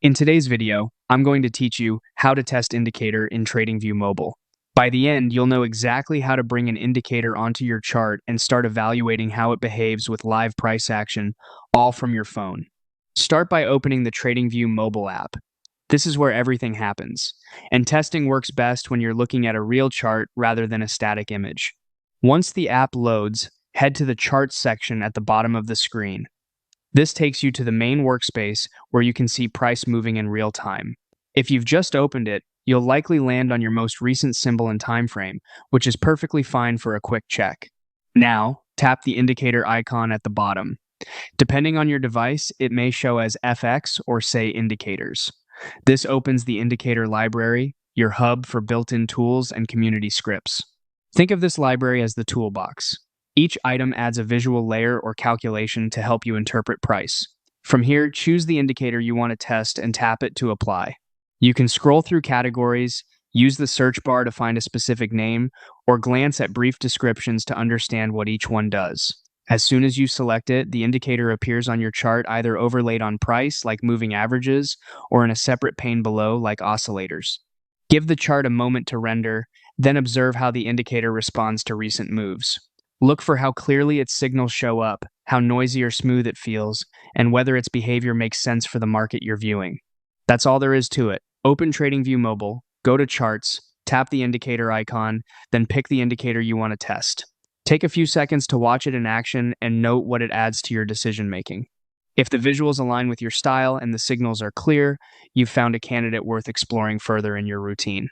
In today's video, I'm going to teach you how to test indicator in TradingView Mobile. By the end, you'll know exactly how to bring an indicator onto your chart and start evaluating how it behaves with live price action, all from your phone. Start by opening the TradingView Mobile app. This is where everything happens, and testing works best when you're looking at a real chart rather than a static image. Once the app loads, head to the Charts section at the bottom of the screen. This takes you to the main workspace where you can see price moving in real time. If you've just opened it, you'll likely land on your most recent symbol and time frame, which is perfectly fine for a quick check. Now, tap the indicator icon at the bottom. Depending on your device, it may show as FX or say indicators. This opens the indicator library, your hub for built-in tools and community scripts. Think of this library as the toolbox. Each item adds a visual layer or calculation to help you interpret price. From here, choose the indicator you want to test and tap it to apply. You can scroll through categories, use the search bar to find a specific name, or glance at brief descriptions to understand what each one does. As soon as you select it, the indicator appears on your chart either overlaid on price, like moving averages, or in a separate pane below, like oscillators. Give the chart a moment to render, then observe how the indicator responds to recent moves. Look for how clearly its signals show up, how noisy or smooth it feels, and whether its behavior makes sense for the market you're viewing. That's all there is to it. Open TradingView Mobile, go to Charts, tap the indicator icon, then pick the indicator you want to test. Take a few seconds to watch it in action and note what it adds to your decision making. If the visuals align with your style and the signals are clear, you've found a candidate worth exploring further in your routine.